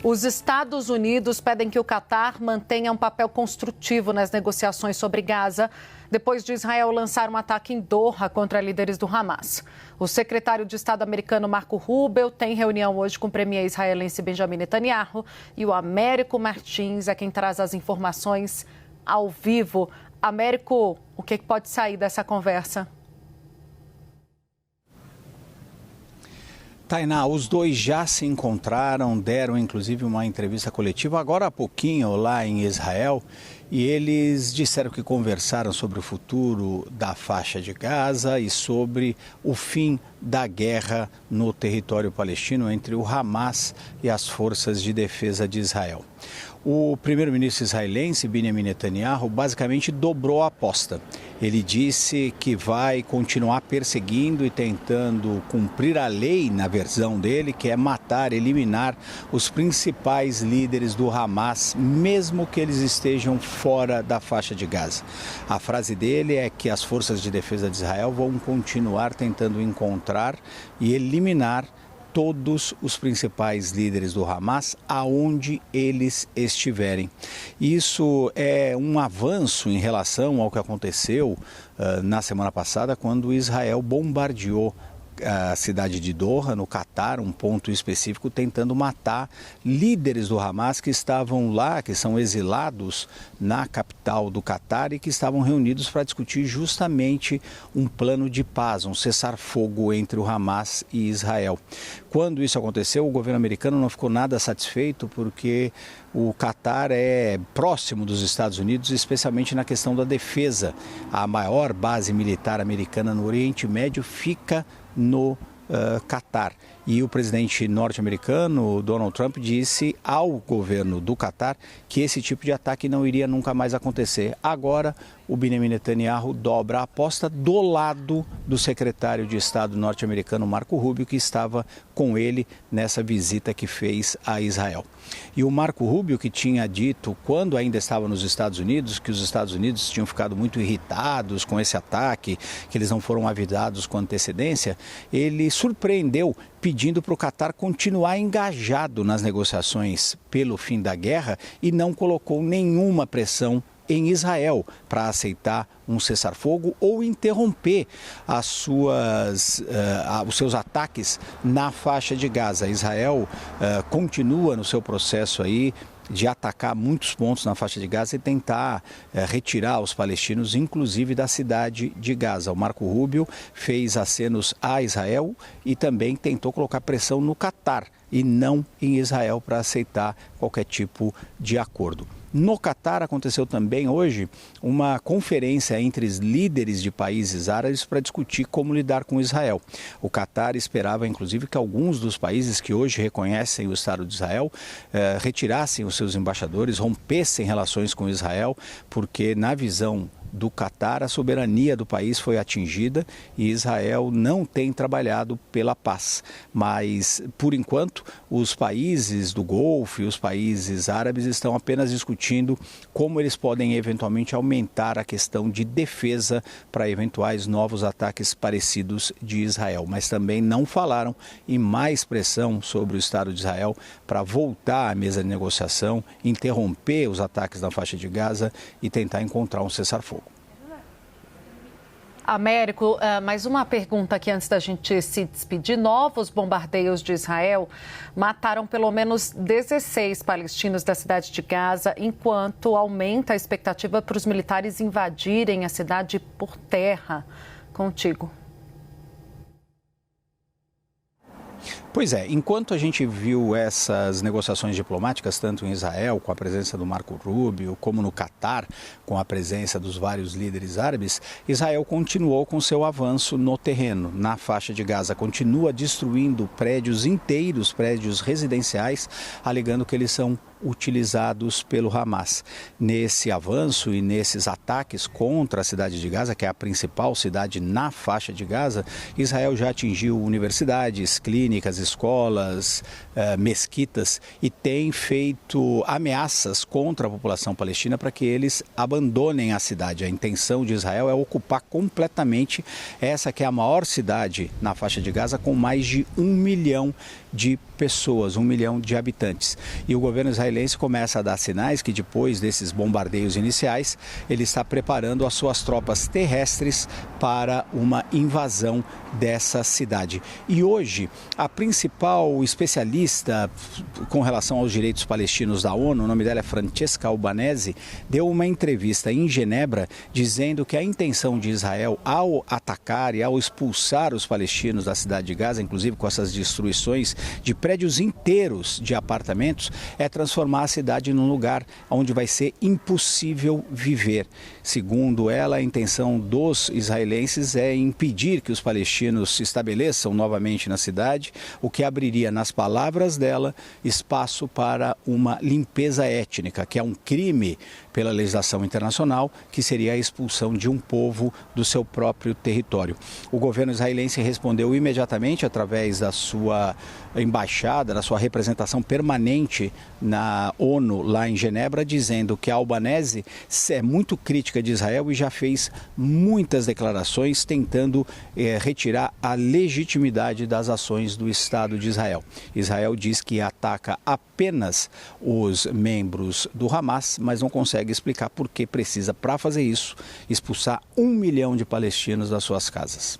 Os Estados Unidos pedem que o Catar mantenha um papel construtivo nas negociações sobre Gaza, depois de Israel lançar um ataque em Doha contra líderes do Hamas. O secretário de Estado americano Marco Rubio tem reunião hoje com o premier israelense Benjamin Netanyahu e o Américo Martins é quem traz as informações ao vivo. Américo, o que pode sair dessa conversa? Tainá, os dois já se encontraram, deram inclusive uma entrevista coletiva agora há pouquinho lá em Israel e eles disseram que conversaram sobre o futuro da faixa de Gaza e sobre o fim da guerra no território palestino entre o Hamas e as forças de defesa de Israel. O primeiro-ministro israelense, Benjamin Netanyahu, basicamente dobrou a aposta. Ele disse que vai continuar perseguindo e tentando cumprir a lei, na versão dele, que é matar, eliminar os principais líderes do Hamas, mesmo que eles estejam fora da faixa de Gaza. A frase dele é que as forças de defesa de Israel vão continuar tentando encontrar e eliminar todos os principais líderes do Hamas, aonde eles estiverem. Isso é um avanço em relação ao que aconteceu na semana passada, quando Israel bombardeou a cidade de Doha, no Catar, um ponto específico, tentando matar líderes do Hamas que estavam lá, que são exilados na capital do Catar e que estavam reunidos para discutir justamente um plano de paz, um cessar-fogo entre o Hamas e Israel. Quando isso aconteceu, o governo americano não ficou nada satisfeito porque o Catar é próximo dos Estados Unidos, especialmente na questão da defesa. A maior base militar americana no Oriente Médio fica no Catar. E o presidente norte-americano, Donald Trump, disse ao governo do Catar que esse tipo de ataque não iria nunca mais acontecer. Agora, o Benjamin Netanyahu dobra a aposta do lado do secretário de Estado norte-americano, Marco Rubio, que estava com ele nessa visita que fez a Israel. E o Marco Rubio, que tinha dito, quando ainda estava nos Estados Unidos, que os Estados Unidos tinham ficado muito irritados com esse ataque, que eles não foram avisados com antecedência, ele surpreendeu pedindo para o Catar continuar engajado nas negociações pelo fim da guerra e não colocou nenhuma pressão em Israel para aceitar um cessar-fogo ou interromper os seus ataques na faixa de Gaza. Israel continua no seu processo aí de atacar muitos pontos na faixa de Gaza e tentar retirar os palestinos, inclusive da cidade de Gaza. O Marco Rubio fez acenos a Israel e também tentou colocar pressão no Catar e não em Israel para aceitar qualquer tipo de acordo. No Catar aconteceu também hoje uma conferência entre os líderes de países árabes para discutir como lidar com Israel. O Catar esperava, inclusive, que alguns dos países que hoje reconhecem o Estado de Israel retirassem os seus embaixadores, rompessem relações com Israel, porque na visão do Catar, a soberania do país foi atingida e Israel não tem trabalhado pela paz. Mas, por enquanto, os países do Golfo e os países árabes estão apenas discutindo como eles podem eventualmente aumentar a questão de defesa para eventuais novos ataques parecidos de Israel. Mas também não falaram em mais pressão sobre o Estado de Israel para voltar à mesa de negociação, interromper os ataques na faixa de Gaza e tentar encontrar um cessar-fogo. Américo, mais uma pergunta aqui antes da gente se despedir. Novos bombardeios de Israel mataram pelo menos 16 palestinos da cidade de Gaza, enquanto aumenta a expectativa para os militares invadirem a cidade por terra. Contigo. Pois é, enquanto a gente viu essas negociações diplomáticas, tanto em Israel, com a presença do Marco Rubio, como no Catar, com a presença dos vários líderes árabes, Israel continuou com seu avanço no terreno, na faixa de Gaza, continua destruindo prédios inteiros, prédios residenciais, alegando que eles são utilizados pelo Hamas. Nesse avanço e nesses ataques contra a cidade de Gaza, que é a principal cidade na faixa de Gaza, Israel já atingiu universidades, clínicas, escolas, mesquitas e tem feito ameaças contra a população palestina para que eles abandonem a cidade. A intenção de Israel é ocupar completamente essa que é a maior cidade na faixa de Gaza, com mais de 1 milhão de pessoas, 1 milhão de habitantes. E o governo israelense começa a dar sinais que depois desses bombardeios iniciais, ele está preparando as suas tropas terrestres para uma invasão dessa cidade. E hoje, a principal especialista com relação aos direitos palestinos da ONU, o nome dela é Francesca Albanese, deu uma entrevista em Genebra dizendo que a intenção de Israel ao atacar e ao expulsar os palestinos da cidade de Gaza, inclusive com essas destruições de prédios inteiros de apartamentos, é transformar a cidade num lugar onde vai ser impossível viver. Segundo ela, a intenção dos israelenses é impedir que os palestinos se estabeleçam novamente na cidade, o que abriria, nas palavras dela, espaço para uma limpeza étnica, que é um crime pela legislação internacional, que seria a expulsão de um povo do seu próprio território. O governo israelense respondeu imediatamente através da sua embaixada, da sua representação permanente na ONU, lá em Genebra, dizendo que a Albanese é muito crítica de Israel e já fez muitas declarações tentando retirar a legitimidade das ações do Estado de Israel. Israel diz que ataca apenas os membros do Hamas, mas não consegue explicar por que precisa, para fazer isso, expulsar 1 milhão de palestinos das suas casas.